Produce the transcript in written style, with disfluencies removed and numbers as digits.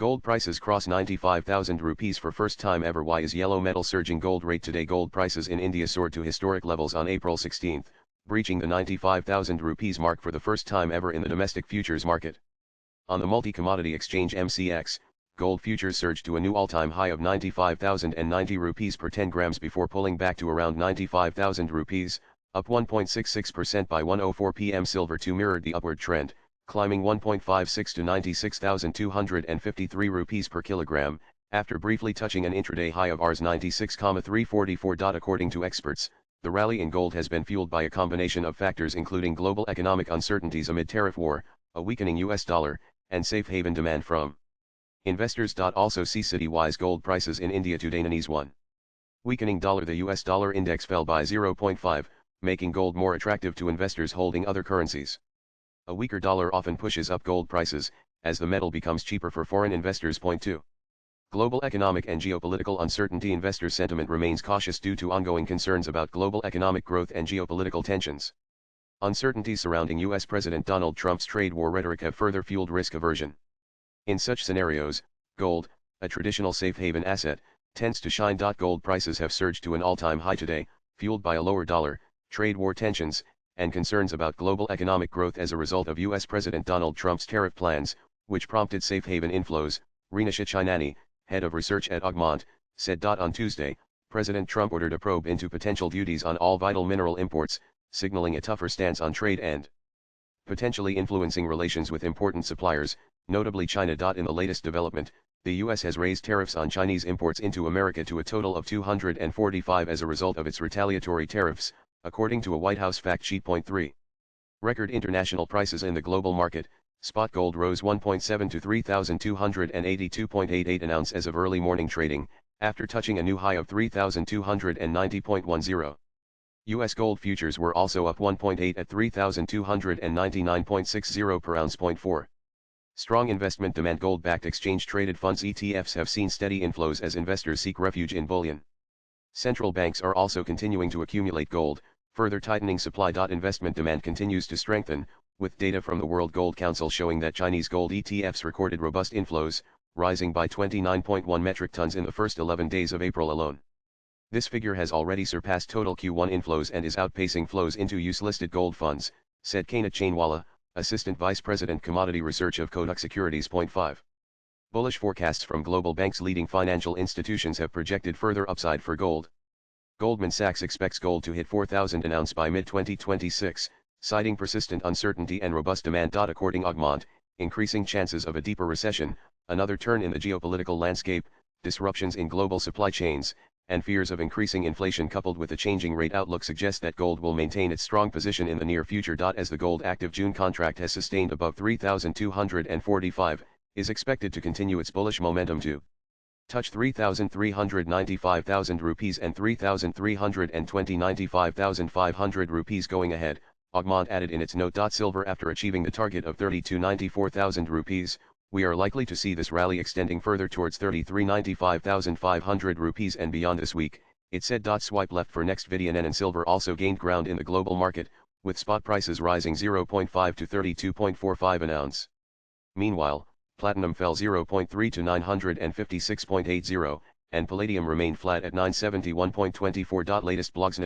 Gold prices cross 95,000 rupees for first time ever. Why is yellow metal surging? Gold rate today. Gold prices in India soared to historic levels on April 16, breaching the 95,000 rupees mark for the first time ever in the domestic futures market. On the multi-commodity exchange MCX, gold futures surged to a new all-time high of 95,090 rupees per 10 grams before pulling back to around 95,000 rupees, up 1.66% by 1:04 p.m. Silver too mirrored the upward trend, climbing 1.56 to 96,253 rupees per kilogram, after briefly touching an intraday high of Rs 96,344. According to experts, the rally in gold has been fueled by a combination of factors including global economic uncertainties amid tariff war, a weakening US dollar, and safe haven demand from investors. Also see city-wise gold prices in India today. Nanese 1. Weakening dollar. The US dollar index fell by 0.5, making gold more attractive to investors holding other currencies. A weaker dollar often pushes up gold prices, as the metal becomes cheaper for foreign investors. Point 2. Global economic and geopolitical uncertainty. Investor sentiment remains cautious due to ongoing concerns about global economic growth and geopolitical tensions. Uncertainties surrounding US President Donald Trump's trade war rhetoric have further fueled risk aversion. In such scenarios, gold, a traditional safe haven asset, tends to shine. Gold prices have surged to an all-time high today, fueled by a lower dollar, trade war tensions, and concerns about global economic growth as a result of US President Donald Trump's tariff plans, which prompted safe haven inflows. Reena Shachinani, head of research at Augmont, said. On Tuesday, President Trump ordered a probe into potential duties on all vital mineral imports, signaling a tougher stance on trade and potentially influencing relations with important suppliers, notably China. In the latest development, the US has raised tariffs on Chinese imports into America to a total of 245 as a result of its retaliatory tariffs, according to a White House fact sheet. Point 3. Record international prices in the global market. Spot gold rose 1.7 to 3,282.88 an ounce as of early morning trading, after touching a new high of 3,290.10. US gold futures were also up 1.8 at 3,299.60 per ounce. Point 4. Strong investment demand. Gold-backed exchange-traded funds ETFs have seen steady inflows as investors seek refuge in bullion. Central banks are also continuing to accumulate gold, further tightening supply. Investment demand continues to strengthen, with data from the World Gold Council showing that Chinese gold ETFs recorded robust inflows, rising by 29.1 metric tons in the first 11 days of April alone. This figure has already surpassed total Q1 inflows and is outpacing flows into US-listed gold funds, said Kainat Chainwala, Assistant Vice President Commodity Research of Kotak Securities. Point 5. Bullish forecasts from global banks. Leading financial institutions have projected further upside for gold. Goldman Sachs expects gold to hit 4,000 an ounce by mid-2026, citing persistent uncertainty and robust demand. According to Augmont, increasing chances of a deeper recession, another turn in the geopolitical landscape, disruptions in global supply chains, and fears of increasing inflation coupled with a changing rate outlook suggest that gold will maintain its strong position in the near future. As the gold active June contract has sustained above 3,245, is expected to continue its bullish momentum to touch 3,395,000 rupees and 3,395,500 rupees going ahead, Augmont added in its note. Silver. After achieving the target of 32,94,000 rupees, we are likely to see this rally extending further towards 33,95,500 rupees and beyond this week, it said. Swipe left for next video. And silver also gained ground in the global market, with spot prices rising 0.5 to 32.45 an ounce. Meanwhile, platinum fell 0.3 to 956.80, and palladium remained flat at 971.24. Latest blogs.